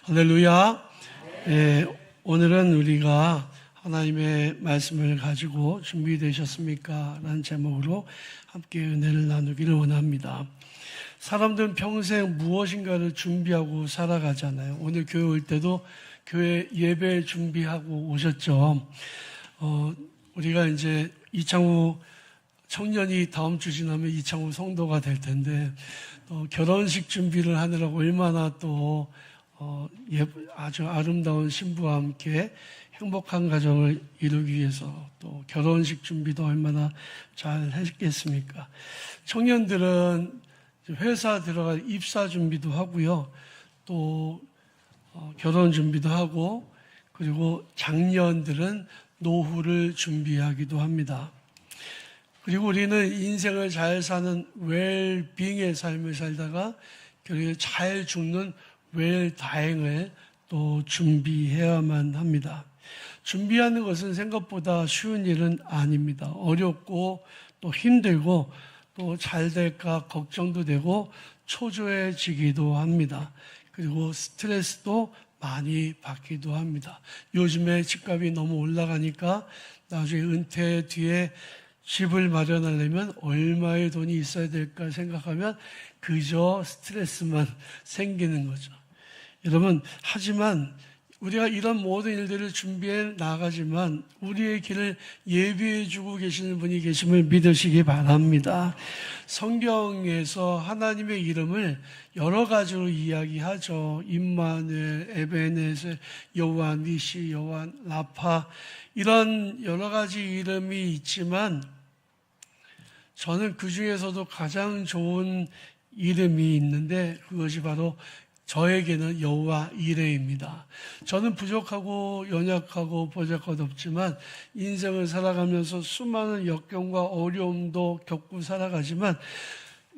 할렐루야. 오늘은 우리가 하나님의 말씀을 가지고 준비되셨습니까? 라는 제목으로 함께 은혜를 나누기를 원합니다. 사람들은 평생 무엇인가를 준비하고 살아가잖아요. 오늘 교회 올 때도 교회 예배 준비하고 오셨죠. 우리가 이제 이창우 청년이 다음 주 지나면 이창우 성도가 될 텐데, 결혼식 준비를 하느라고 얼마나 또 아주 아름다운 신부와 함께 행복한 가정을 이루기 위해서 또 결혼식 준비도 얼마나 잘 했겠습니까? 청년들은 회사 들어갈 입사 준비도 하고요. 또 결혼 준비도 하고, 그리고 장년들은 노후를 준비하기도 합니다. 그리고 우리는 인생을 잘 사는 웰빙의 삶을 살다가 결국에 잘 죽는 웰다행을 또 준비해야만 합니다. 준비하는 것은 생각보다 쉬운 일은 아닙니다. 어렵고 또 힘들고 또 잘 될까 걱정도 되고 초조해지기도 합니다. 그리고 스트레스도 많이 받기도 합니다. 요즘에 집값이 너무 올라가니까 나중에 은퇴 뒤에 집을 마련하려면 얼마의 돈이 있어야 될까 생각하면 그저 스트레스만 생기는 거죠. 여러분, 하지만 우리가 이런 모든 일들을 준비해 나가지만 우리의 길을 예비해 주고 계시는 분이 계심을 믿으시기 바랍니다. 성경에서 하나님의 이름을 여러 가지로 이야기하죠. 임마누엘, 에베네셀, 여호와 니시, 여호와 라파, 이런 여러 가지 이름이 있지만 저는 그 중에서도 가장 좋은 이름이 있는데 그것이 바로 저에게는 여호와 이레입니다. 저는 부족하고 연약하고 보잘것없지만 인생을 살아가면서 수많은 역경과 어려움도 겪고 살아가지만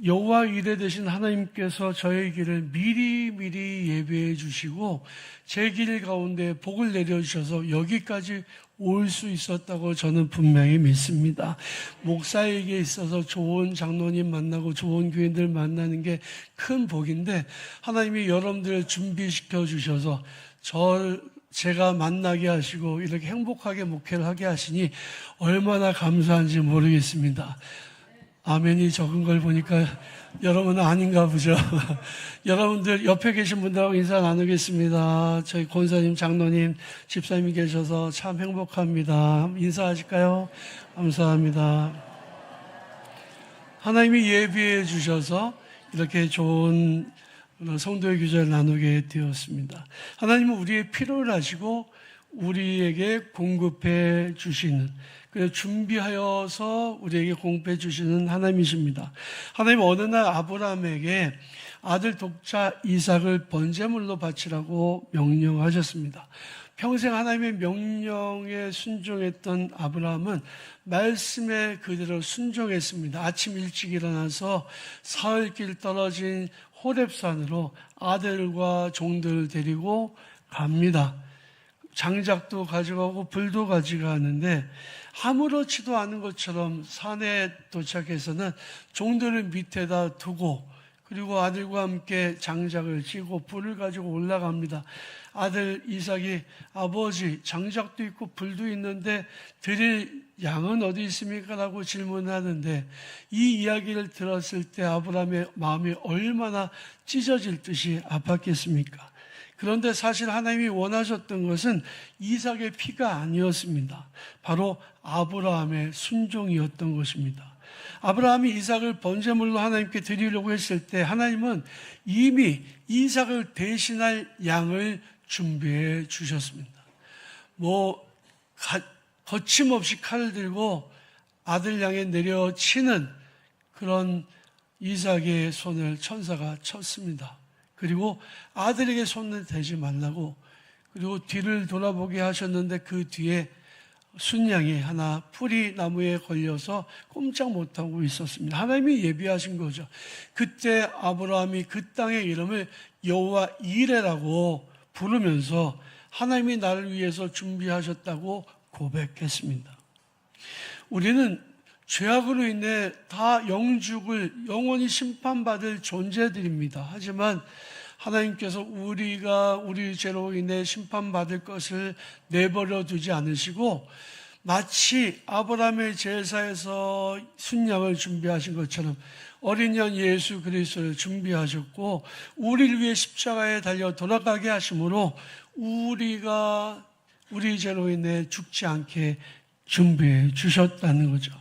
여호와 이레 되신 하나님께서 저의 길을 미리 예배해 주시고 제 길 가운데 복을 내려주셔서 여기까지 올 수 있었다고 저는 분명히 믿습니다. 목사에게 있어서 좋은 장로님 만나고 좋은 교인들 만나는 게 큰 복인데 하나님이 여러분들을 준비시켜 주셔서 제가 만나게 하시고 이렇게 행복하게 목회를 하게 하시니 얼마나 감사한지 모르겠습니다. 아멘이 적은 걸 보니까 여러분은 아닌가 보죠. 여러분들 옆에 계신 분들하고 인사 나누겠습니다. 저희 권사님, 장로님, 집사님이 계셔서 참 행복합니다. 인사하실까요? 감사합니다. 하나님이 예비해 주셔서 이렇게 좋은 성도의 교제를 나누게 되었습니다. 하나님은 우리의 필요를 아시고 우리에게 공급해 주시는, 준비하여서 우리에게 공급해 주시는 하나님이십니다. 하나님은 어느 날 아브라함에게 아들 독자 이삭을 번제물로 바치라고 명령하셨습니다. 평생 하나님의 명령에 순종했던 아브라함은 말씀에 그대로 순종했습니다. 아침 일찍 일어나서 사흘길 떨어진 호렙산으로 아들과 종들을 데리고 갑니다. 장작도 가져가고 불도 가져가는데 아무렇지도 않은 것처럼 산에 도착해서는 종들을 밑에다 두고 그리고 아들과 함께 장작을 치고 불을 가지고 올라갑니다. 아들 이삭이 아버지, 장작도 있고 불도 있는데 드릴 양은 어디 있습니까? 라고 질문하는데 이 이야기를 들었을 때 아브라함의 마음이 얼마나 찢어질 듯이 아팠겠습니까? 그런데 사실 하나님이 원하셨던 것은 이삭의 피가 아니었습니다. 바로 아브라함의 순종이었던 것입니다. 아브라함이 이삭을 번제물로 하나님께 드리려고 했을 때 하나님은 이미 이삭을 대신할 양을 준비해 주셨습니다. 거침없이 칼을 들고 아들 향해 내려치는 그런 이삭의 손을 천사가 쳤습니다. 그리고 아들에게 손을 대지 말라고, 그리고 뒤를 돌아보게 하셨는데 그 뒤에 순양이 하나 풀이 나무에 걸려서 꼼짝 못하고 있었습니다. 하나님이 예비하신 거죠. 그때 아브라함이 그 땅의 이름을 여호와 이레라고 부르면서 하나님이 나를 위해서 준비하셨다고 고백했습니다. 우리는 죄악으로 인해 다 영원히 심판받을 존재들입니다. 하지만 하나님께서 우리가 우리 죄로 인해 심판받을 것을 내버려 두지 않으시고 마치 아브라함의 제사에서 순양을 준비하신 것처럼 어린 양 예수 그리스도를 준비하셨고 우리를 위해 십자가에 달려 돌아가게 하심으로 우리가 우리 죄로 인해 죽지 않게 준비해 주셨다는 거죠.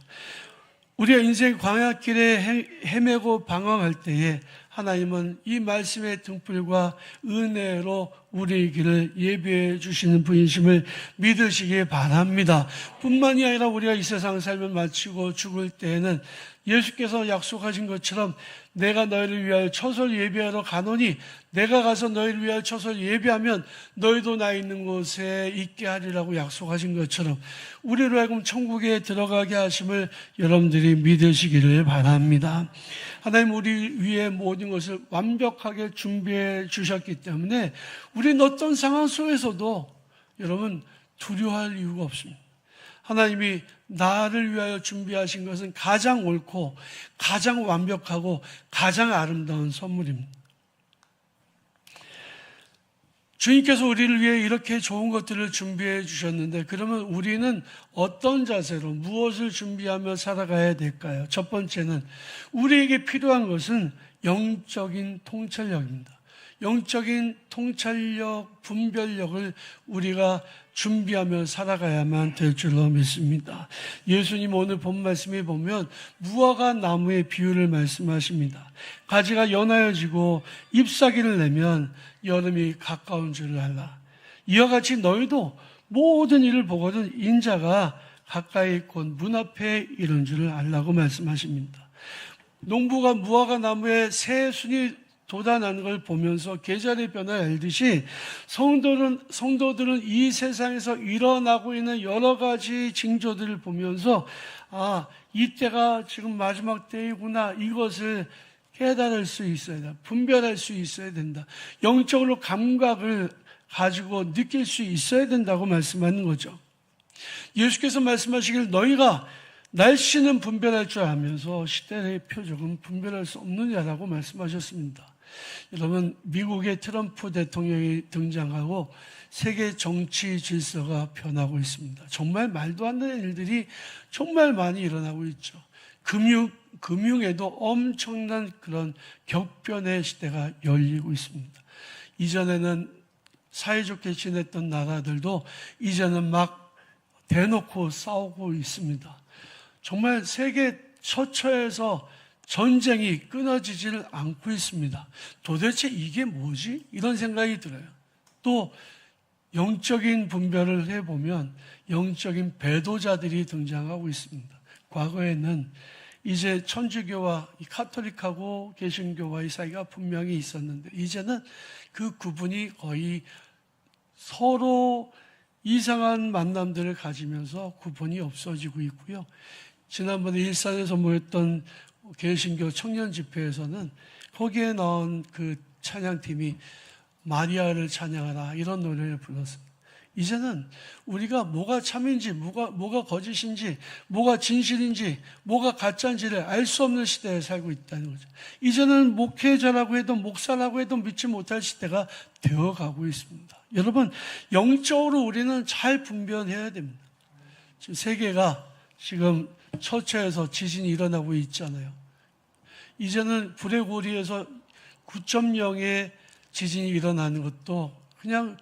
우리가 인생 광야길에 헤매고 방황할 때에 하나님은 이 말씀의 등불과 은혜로 우리의 길을 예비해 주시는 분이심을 믿으시기 바랍니다. 뿐만이 아니라 우리가 이 세상 삶을 마치고 죽을 때에는 예수께서 약속하신 것처럼 내가 너희를 위하여 처소를 예비하러 가노니 내가 가서 너희를 위하여 처소를 예비하면 너희도 나 있는 곳에 있게 하리라고 약속하신 것처럼 우리로 하여금 천국에 들어가게 하심을 여러분들이 믿으시기를 바랍니다. 하나님 우리 위해 모든 것을 완벽하게 준비해 주셨기 때문에 우리는 어떤 상황 속에서도 여러분 두려워할 이유가 없습니다. 하나님이 나를 위하여 준비하신 것은 가장 옳고 가장 완벽하고 가장 아름다운 선물입니다. 주님께서 우리를 위해 이렇게 좋은 것들을 준비해 주셨는데 그러면 우리는 어떤 자세로 무엇을 준비하며 살아가야 될까요? 첫 번째는 우리에게 필요한 것은 영적인 통찰력입니다. 영적인 통찰력, 분별력을 우리가 준비하며 살아가야만 될 줄로 믿습니다. 예수님 오늘 본 말씀에 보면 무화과 나무의 비유를 말씀하십니다. 가지가 연하여지고 잎사귀를 내면 여름이 가까운 줄을 알라. 이와 같이 너희도 모든 일을 보거든 인자가 가까이 곧 문 앞에 이른 줄을 알라고 말씀하십니다. 농부가 무화과 나무에 새 순이 돋아나는 걸 보면서 계절의 변화를 알듯이 성도들은 이 세상에서 일어나고 있는 여러 가지 징조들을 보면서 이때가 지금 마지막 때이구나 이것을 깨달을 수 있어야 된다. 분별할 수 있어야 된다. 영적으로 감각을 가지고 느낄 수 있어야 된다고 말씀하는 거죠. 예수께서 말씀하시길 너희가 날씨는 분별할 줄 알면서 시대의 표적은 분별할 수 없느냐라고 말씀하셨습니다. 여러분 미국의 트럼프 대통령이 등장하고 세계 정치 질서가 변하고 있습니다. 정말 말도 안 되는 일들이 정말 많이 일어나고 있죠. 금융에도 엄청난 그런 격변의 시대가 열리고 있습니다. 이전에는 사이좋게 지냈던 나라들도 이제는 막 대놓고 싸우고 있습니다. 정말 세계 처처에서 전쟁이 끊어지지를 않고 있습니다. 도대체 이게 뭐지? 이런 생각이 들어요. 또 영적인 분별을 해보면 영적인 배도자들이 등장하고 있습니다. 과거에는 이제 천주교와 카톨릭하고 개신교와의 사이가 분명히 있었는데 이제는 그 구분이 거의 서로 이상한 만남들을 가지면서 구분이 없어지고 있고요. 지난번에 일산에서 모였던 개신교 청년 집회에서는 거기에 나온 그 찬양팀이 마리아를 찬양하라 이런 노래를 불렀습니다. 이제는 우리가 뭐가 참인지 뭐가 거짓인지 뭐가 진실인지 뭐가 가짜인지를 알 수 없는 시대에 살고 있다는 거죠. 이제는 목회자라고 해도 목사라고 해도 믿지 못할 시대가 되어가고 있습니다. 여러분 영적으로 우리는 잘 분별해야 됩니다. 지금 세계가 지금 처처에서 지진이 일어나고 있잖아요. 이제는 불의 고리에서 9.0의 지진이 일어나는 것도 그냥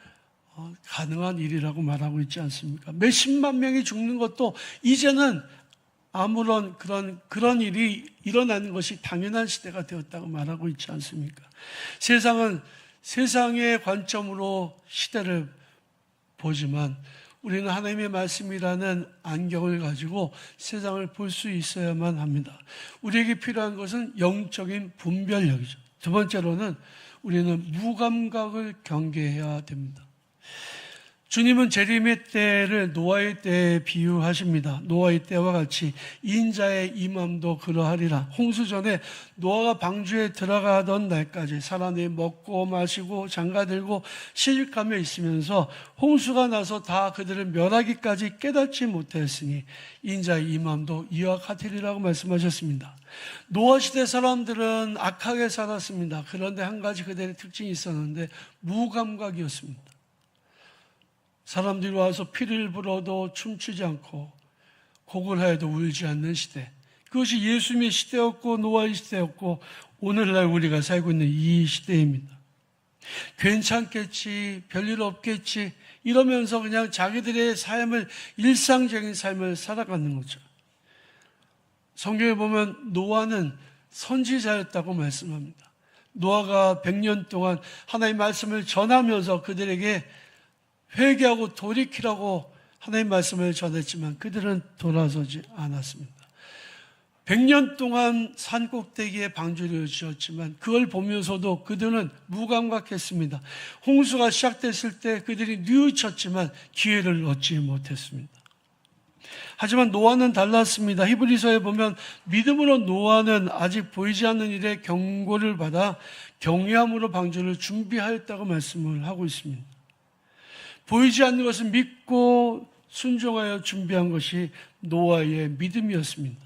가능한 일이라고 말하고 있지 않습니까? 몇십만 명이 죽는 것도 이제는 아무런 그런 일이 일어나는 것이 당연한 시대가 되었다고 말하고 있지 않습니까? 세상은 세상의 관점으로 시대를 보지만 우리는 하나님의 말씀이라는 안경을 가지고 세상을 볼 수 있어야만 합니다. 우리에게 필요한 것은 영적인 분별력이죠. 두 번째로는 우리는 무감각을 경계해야 됩니다. 주님은 재림의 때를 노아의 때에 비유하십니다. 노아의 때와 같이 인자의 임함도 그러하리라. 홍수 전에 노아가 방주에 들어가던 날까지 사람들이 먹고 마시고 장가들고 시집가며 있으면서 홍수가 나서 다 그들을 멸하기까지 깨닫지 못했으니 인자의 임함도 이와 같으리라고 말씀하셨습니다. 노아 시대 사람들은 악하게 살았습니다. 그런데 한 가지 그들의 특징이 있었는데 무감각이었습니다. 사람들이 와서 피를 불어도 춤추지 않고 곡을 하여도 울지 않는 시대. 그것이 예수님의 시대였고 노아의 시대였고 오늘날 우리가 살고 있는 이 시대입니다. 괜찮겠지, 별일 없겠지 이러면서 그냥 자기들의 삶을, 일상적인 삶을 살아가는 거죠. 성경에 보면 노아는 선지자였다고 말씀합니다. 노아가 100년 동안 하나님의 말씀을 전하면서 그들에게 회개하고 돌이키라고 하나님의 말씀을 전했지만 그들은 돌아서지 않았습니다. 100년 동안 산 꼭대기에 방주를 지었지만 그걸 보면서도 그들은 무감각했습니다. 홍수가 시작됐을 때 그들이 뉘우쳤지만 기회를 얻지 못했습니다. 하지만 노아는 달랐습니다. 히브리서에 보면 믿음으로 노아는 아직 보이지 않는 일에 경고를 받아 경외함으로 방주를 준비하였다고 말씀을 하고 있습니다. 보이지 않는 것을 믿고 순종하여 준비한 것이 노아의 믿음이었습니다.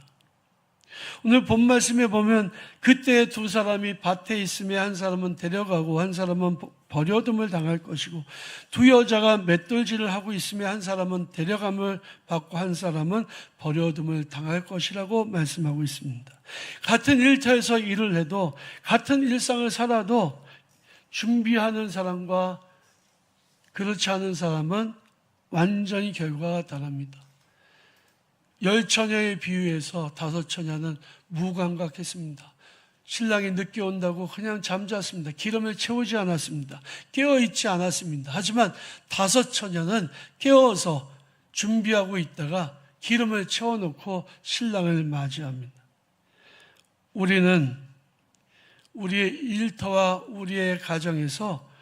오늘 본 말씀에 보면 그때 두 사람이 밭에 있으며 한 사람은 데려가고 한 사람은 버려둠을 당할 것이고 두 여자가 맷돌질을 하고 있으며 한 사람은 데려감을 받고 한 사람은 버려둠을 당할 것이라고 말씀하고 있습니다. 같은 일터에서 일을 해도 같은 일상을 살아도 준비하는 사람과 그렇지 않은 사람은 완전히 결과가 다릅니다. 10처녀의 비유에서 5처녀는 무감각했습니다. 신랑이 늦게 온다고 그냥 잠잤습니다. 기름을 채우지 않았습니다. 깨어있지 않았습니다. 하지만 5처녀는 깨어서 준비하고 있다가 기름을 채워놓고 신랑을 맞이합니다. 우리는 우리의 일터와 우리의 가정에서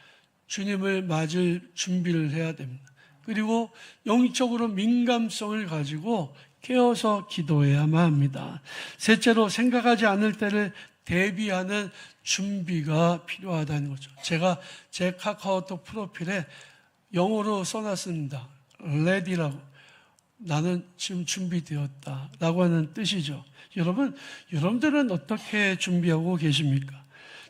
주님을 맞을 준비를 해야 됩니다. 그리고 영적으로 민감성을 가지고 깨어서 기도해야만 합니다. 셋째로 생각하지 않을 때를 대비하는 준비가 필요하다는 거죠. 제가 제 카카오톡 프로필에 영어로 써놨습니다. ready라고. 나는 지금 준비되었다 라고 하는 뜻이죠. 여러분들은 어떻게 준비하고 계십니까?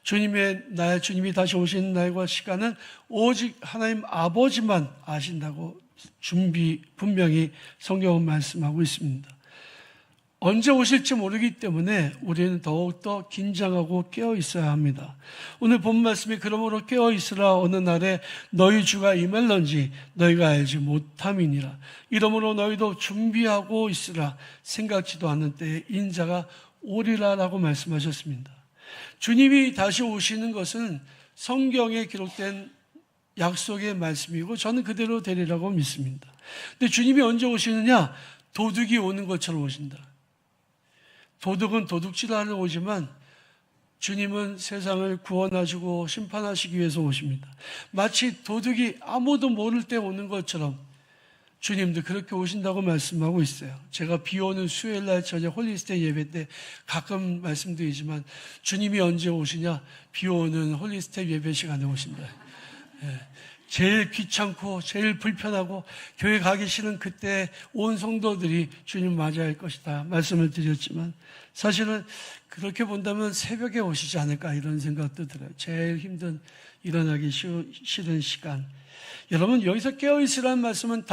주님이 다시 오시는 날과 시간은 오직 하나님 아버지만 아신다고 분명히 성경은 말씀하고 있습니다. 언제 오실지 모르기 때문에 우리는 더욱더 긴장하고 깨어 있어야 합니다. 오늘 본 말씀이 그러므로 깨어 있으라 어느 날에 너희 주가 임할런지 너희가 알지 못함이니라. 이러므로 너희도 준비하고 있으라. 생각지도 않는 때에 인자가 오리라라고 말씀하셨습니다. 주님이 다시 오시는 것은 성경에 기록된 약속의 말씀이고 저는 그대로 되리라고 믿습니다. 근데 주님이 언제 오시느냐? 도둑이 오는 것처럼 오신다. 도둑은 도둑질하러 오지만 주님은 세상을 구원하시고 심판하시기 위해서 오십니다. 마치 도둑이 아무도 모를 때 오는 것처럼 주님도 그렇게 오신다고 말씀하고 있어요. 제가 비 오는 수요일 날 저녁 홀리스테 예배 때 가끔 말씀드리지만 주님이 언제 오시냐? 비 오는 홀리스테 예배 시간에 오신다. 제일 귀찮고 제일 불편하고 교회 가기 싫은 그때 온 성도들이 주님 맞이할 것이다 말씀을 드렸지만 사실은 그렇게 본다면 새벽에 오시지 않을까 이런 생각도 들어요. 제일 힘든 일어나기 싫은 시간. 여러분 여기서 깨어있으라는 말씀은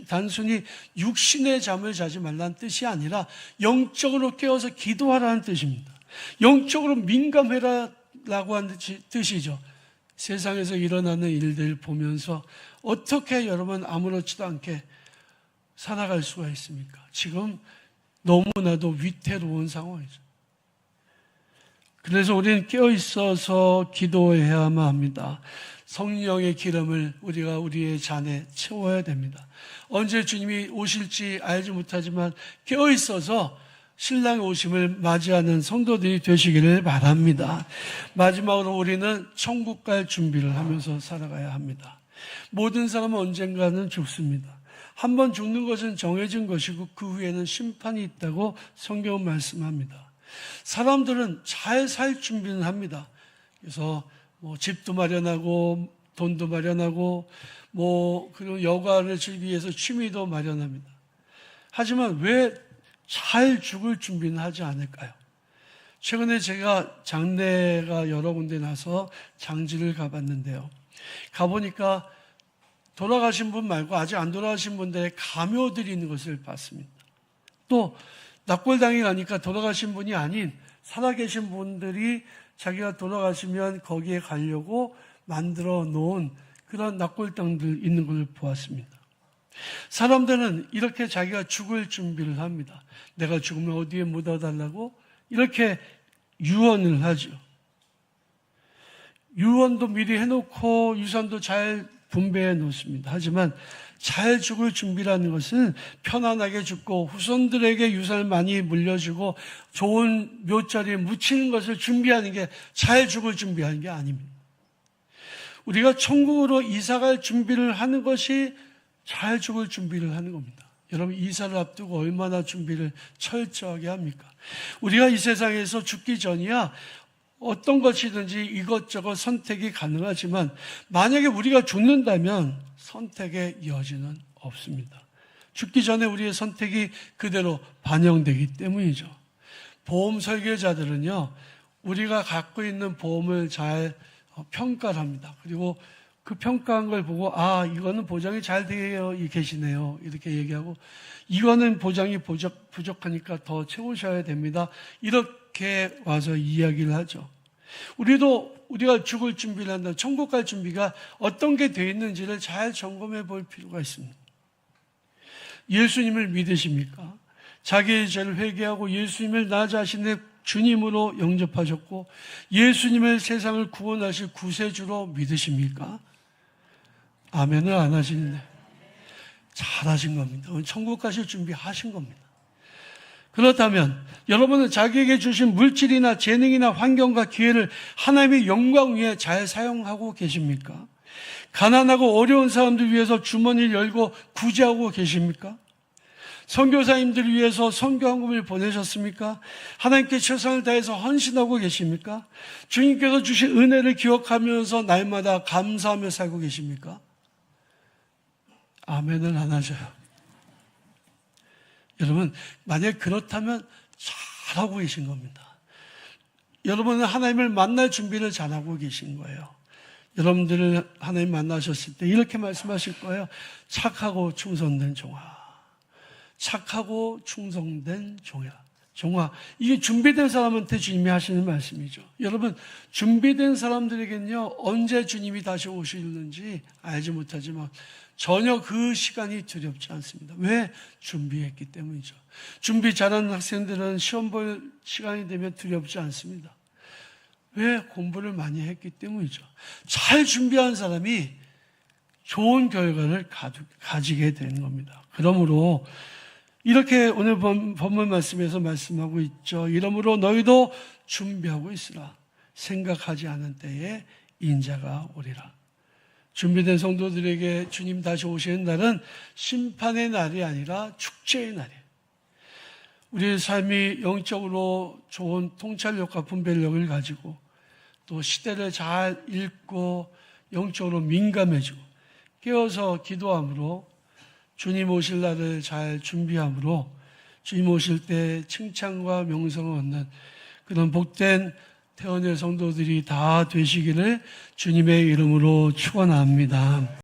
단순히 육신의 잠을 자지 말라는 뜻이 아니라 영적으로 깨어서 기도하라는 뜻입니다. 영적으로 민감해라라고 하는 뜻이죠. 세상에서 일어나는 일들 보면서 어떻게 여러분 아무렇지도 않게 살아갈 수가 있습니까? 지금 너무나도 위태로운 상황이죠. 그래서 우리는 깨어있어서 기도해야만 합니다. 성령의 기름을 우리가 우리의 잔에 채워야 됩니다. 언제 주님이 오실지 알지 못하지만 깨어있어서 신랑의 오심을 맞이하는 성도들이 되시기를 바랍니다. 마지막으로 우리는 천국 갈 준비를 하면서 살아가야 합니다. 모든 사람은 언젠가는 죽습니다. 한 번 죽는 것은 정해진 것이고 그 후에는 심판이 있다고 성경은 말씀합니다. 사람들은 잘 살 준비는 합니다. 그래서 집도 마련하고 돈도 마련하고 그리고 여가를 즐기기 위해서 취미도 마련합니다. 하지만 왜 잘 죽을 준비는 하지 않을까요? 최근에 제가 장례가 여러 군데 나서 장지를 가봤는데요. 가보니까 돌아가신 분 말고 아직 안 돌아가신 분들의 가묘들이 있는 것을 봤습니다. 또 납골당에 가니까 돌아가신 분이 아닌 살아계신 분들이 자기가 돌아가시면 거기에 가려고 만들어 놓은 그런 납골당들 있는 걸 보았습니다. 사람들은 이렇게 자기가 죽을 준비를 합니다. 내가 죽으면 어디에 묻어달라고 이렇게 유언을 하죠. 유언도 미리 해놓고 유산도 잘 분배해 놓습니다. 하지만 잘 죽을 준비라는 것은 편안하게 죽고 후손들에게 유산을 많이 물려주고 좋은 묘자리에 묻히는 것을 준비하는 게 잘 죽을 준비하는 게 아닙니다. 우리가 천국으로 이사갈 준비를 하는 것이 잘 죽을 준비를 하는 겁니다. 여러분, 이사를 앞두고 얼마나 준비를 철저하게 합니까? 우리가 이 세상에서 죽기 전이야 어떤 것이든지 이것저것 선택이 가능하지만 만약에 우리가 죽는다면 선택의 여지는 없습니다. 죽기 전에 우리의 선택이 그대로 반영되기 때문이죠. 보험 설계자들은요, 우리가 갖고 있는 보험을 잘 평가를 합니다. 그리고 그 평가한 걸 보고 이거는 보장이 잘 되어 계시네요. 이렇게 얘기하고 이거는 보장이 부족하니까 더 채우셔야 됩니다. 이렇게 와서 이야기를 하죠. 우리가 죽을 준비를 한다. 천국 갈 준비가 어떤 게 되어 있는지를 잘 점검해 볼 필요가 있습니다. 예수님을 믿으십니까? 자기의 죄를 회개하고 예수님을 나 자신의 주님으로 영접하셨고 예수님을 세상을 구원하실 구세주로 믿으십니까? 아멘을 안 하시는데 잘하신 겁니다. 천국 가실 준비하신 겁니다. 그렇다면 여러분은 자기에게 주신 물질이나 재능이나 환경과 기회를 하나님의 영광 위에 잘 사용하고 계십니까? 가난하고 어려운 사람들 위해서 주머니를 열고 구제하고 계십니까? 선교사님들을 위해서 선교 헌금을 보내셨습니까? 하나님께 최선을 다해서 헌신하고 계십니까? 주님께서 주신 은혜를 기억하면서 날마다 감사하며 살고 계십니까? 아멘을 안 하셔요. 여러분, 만약 그렇다면 잘하고 계신 겁니다. 여러분은 하나님을 만날 준비를 잘하고 계신 거예요. 여러분들을 하나님 만나셨을 때 이렇게 말씀하실 거예요. 착하고 충성된 종아. 착하고 충성된 종아. 이게 준비된 사람한테 주님이 하시는 말씀이죠. 여러분, 준비된 사람들에게는요, 언제 주님이 다시 오시는지 알지 못하지만 전혀 그 시간이 두렵지 않습니다. 왜? 준비했기 때문이죠. 준비 잘하는 학생들은 시험 볼 시간이 되면 두렵지 않습니다. 왜? 공부를 많이 했기 때문이죠. 잘 준비한 사람이 좋은 결과를 가지게 되는 겁니다. 그러므로 이렇게 오늘 본문 말씀에서 말씀하고 있죠. 이러므로 너희도 준비하고 있으라. 생각하지 않은 때에 인자가 오리라. 준비된 성도들에게 주님 다시 오시는 날은 심판의 날이 아니라 축제의 날이에요. 우리의 삶이 영적으로 좋은 통찰력과 분별력을 가지고 또 시대를 잘 읽고 영적으로 민감해지고 깨어서 기도함으로 주님 오실 날을 잘 준비함으로 주님 오실 때 칭찬과 명성을 얻는 그런 복된 태어날 성도들이 다 되시기를 주님의 이름으로 축원합니다.